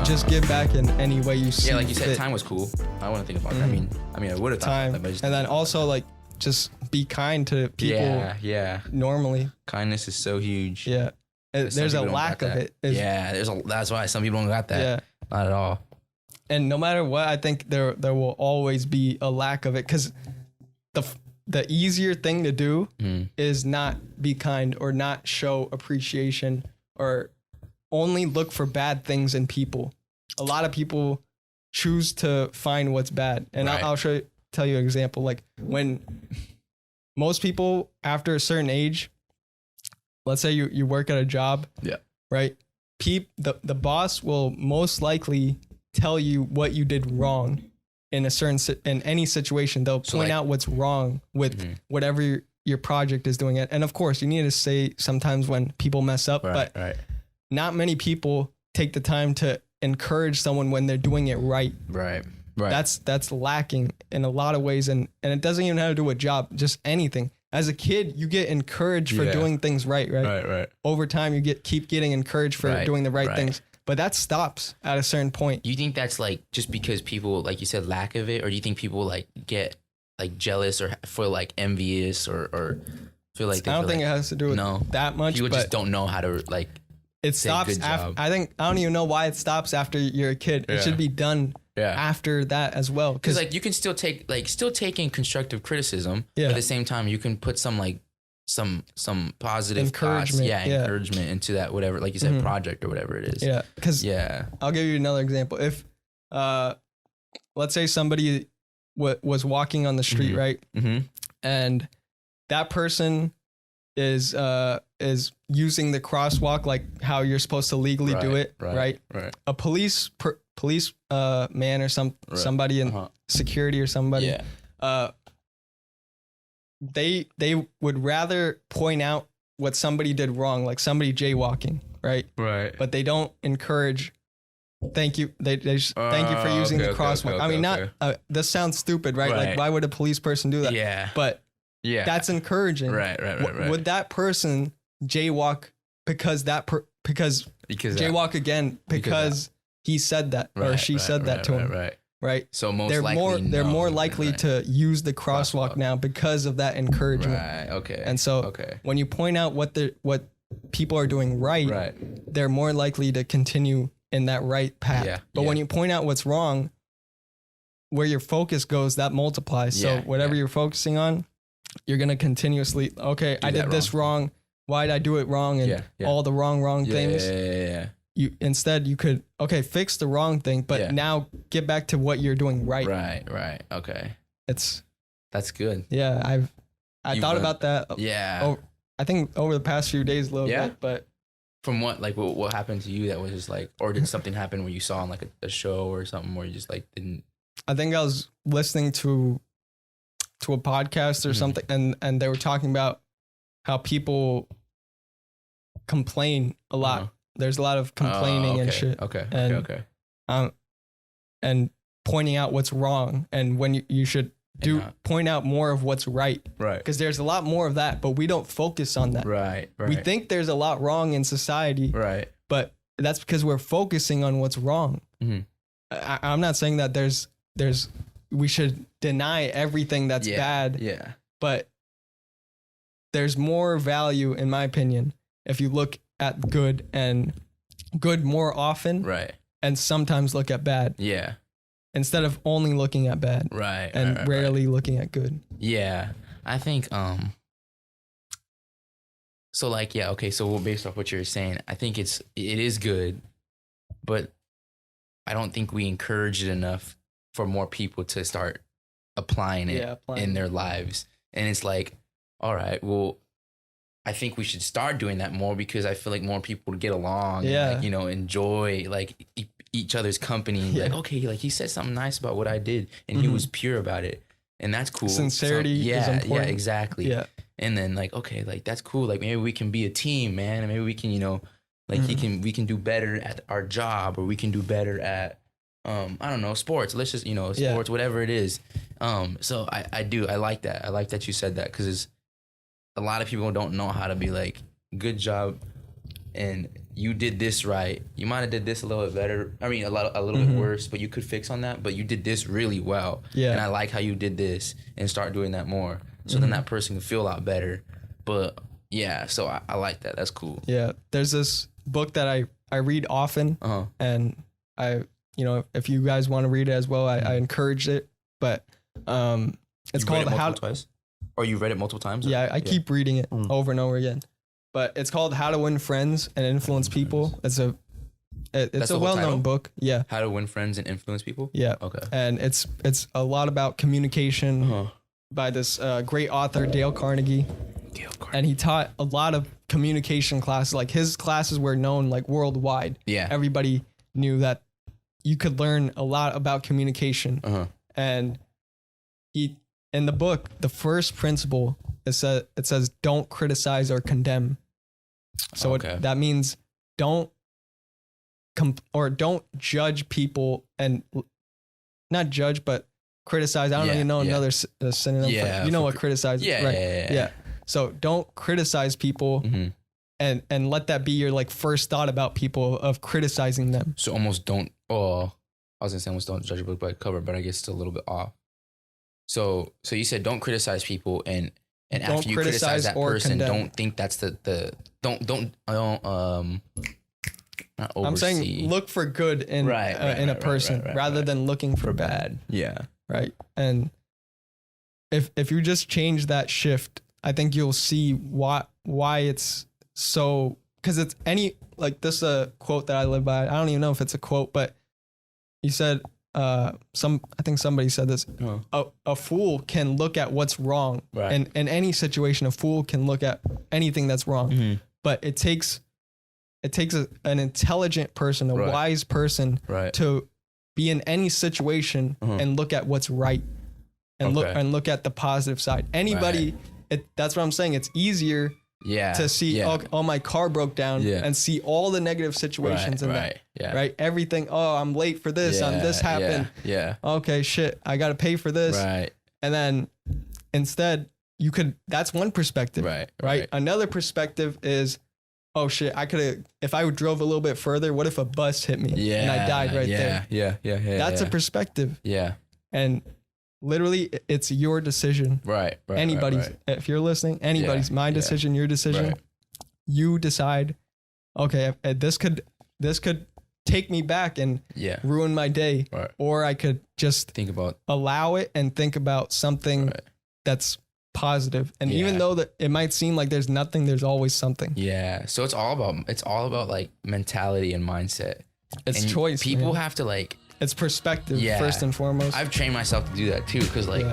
just give back in any way you see. Yeah, like you said, fit. time was cool. I want to think about that. I mean, I would have thought Time, about that, but I just and then also like just be kind to people. Yeah. Normally. Kindness is so huge. Yeah. Some There's a people don't lack got of that. it. That's why some people don't got that. Yeah. Not at all. And no matter what, I think there will always be a lack of it, because the easier thing to do is not be kind or not show appreciation or only look for bad things in people. A lot of people choose to find what's bad. And Right. I'll tell you an example. Like when most people after a certain age, let's say you work at a job, right? The boss will most likely tell you what you did wrong in any situation. They'll point out what's wrong with whatever your project is doing it. And of course, you need to say sometimes when people mess up, but not many people take the time to encourage someone when they're doing it right. Right. That's lacking in a lot of ways, and it doesn't even have to do with job, just anything. As a kid, you get encouraged for doing things right. Right. Over time, you keep getting encouraged for doing the right things. But that stops at a certain point. You think that's like just because people, like you said, lack of it, or do you think people like get like jealous or feel like envious or feel like I don't think it has to do with that much. People just don't know how to like. It stops after. I don't even know why it stops after you're a kid. It should be done after that as well. Because like you can still taking constructive criticism. But at the same time, you can put some positive encouragement, encouragement into that, whatever, like you said, project or whatever it is. Yeah, because I'll give you another example. If let's say somebody was walking on the street, right, and that person is using the crosswalk like how you're supposed to legally do it, right? A police man or somebody in security or somebody, they would rather point out what somebody did wrong, like somebody jaywalking, right? But they don't encourage. Thank you. They just, thank you for using the crosswalk. I mean, this sounds stupid, right? Like, why would a police person do that? Yeah. But that's encouraging. Right. Would that person jaywalk because jaywalk again because he said that or she said that to him? Right. So they're more likely to use the crosswalk now because of that encouragement. Right. Okay. And so when you point out what people are doing right, they're more likely to continue in that right path. Yeah. But when you point out what's wrong, where your focus goes, that multiplies. So whatever you're focusing on, you're going to continuously, I did this wrong. Why did I do it wrong? And all the wrong things. Yeah. You could, fix the wrong thing, but now get back to what you're doing right. Right. Okay. That's good. Yeah. I thought about that. Yeah. I think over the past few days a little bit, but. From what happened to you that was just like, or did something happen where you saw on like a show or something where you just like didn't? I think I was listening to a podcast or something, and they were talking about how people complain a lot. There's a lot of complaining and shit. Okay. And pointing out what's wrong, and when you should point out more of what's right. Because there's a lot more of that, but we don't focus on that. Right. We think there's a lot wrong in society. Right. But that's because we're focusing on what's wrong. I'm not saying that we should deny everything that's bad. Yeah. But there's more value, in my opinion, if you look at good more often. Right. And sometimes look at bad. Yeah. Instead of only looking at bad. Right. And rarely looking at good. Yeah. I think, so like, so based off what you're saying, I think it is good, but I don't think we encourage it enough for more people to start applying it in their lives. And it's like, all right, well, I think we should start doing that more because I feel like more people would get along and like, enjoy like each other's company and be like, like he said something nice about what I did and he was pure about it. And that's cool. Sincerity is important. Yeah, exactly. Yeah. And then like, like that's cool. Like maybe we can be a team, man. And maybe we can, like we can do better at our job or we can do better at, I don't know, sports. Let's just, sports, whatever it is. So I like that. I like that you said that because a lot of people don't know how to be like, good job. and you did this right. You might have did this a little bit better. I mean, a little bit worse, but you could fix on that. But you did this really well. Yeah. And I like how you did this, and start doing that more. So then that person can feel a lot better. But yeah, so I like that. That's cool. Yeah. There's this book that I read often, and I, you know, if you guys want to read it as well, I encourage it. But it's called How. Twice? Or you read it multiple times? Yeah, I keep reading it over and over again. But it's called How to Win Friends and Influence People. It's a well-known book. Yeah. How to Win Friends and Influence People? Yeah. Okay. And it's a lot about communication by this great author, Dale Carnegie. And he taught a lot of communication classes. Like his classes were known like worldwide. Yeah. Everybody knew that you could learn a lot about communication. And he, in the book, the first principle, it says don't criticize or condemn. So that means don't judge people, and not judge, but criticize. I don't even know another synonym. Yeah, you know what criticize? Yeah, right? Yeah. So don't criticize people, and let that be your like first thought about people of criticizing them. So almost don't. Oh, I was gonna say almost don't judge a book by cover, but I guess it's a little bit off. So you said don't criticize people, and after you criticize that person, don't think that's don't not oversee. I'm saying look for good in a person rather than looking for bad. Yeah. Right. And if you just change that shift, I think you'll see why it's so, because it's like this quote that I live by. I don't even know if it's a quote, but you said I think somebody said this. A fool can look at what's wrong. Right. And in any situation, a fool can look at anything that's wrong. But it takes an intelligent person, a wise person, to be in any situation and look at what's right, and look at the positive side. Anybody, that's what I'm saying. It's easier to see, oh, my car broke down, and see all the negative situations in that. Right. Everything. Oh, I'm late for this. This happened. Okay, shit. I got to pay for this. Right. And then instead, that's one perspective. Right. Another perspective is, oh shit, if I drove a little bit further, what if a bus hit me and I died there? Yeah. That's a perspective. Yeah. And literally it's your decision. Right. Anybody's, if you're listening, anybody's, my decision, your decision. Right. You decide, okay, this could take me back and ruin my day. Right. Or I could just allow it and think about something that's positive. And even though that it might seem like there's nothing, there's always something. Yeah. So it's all about like mentality and mindset. It's choice. People have to like, it's perspective first and foremost. I've trained myself to do that too. Cause like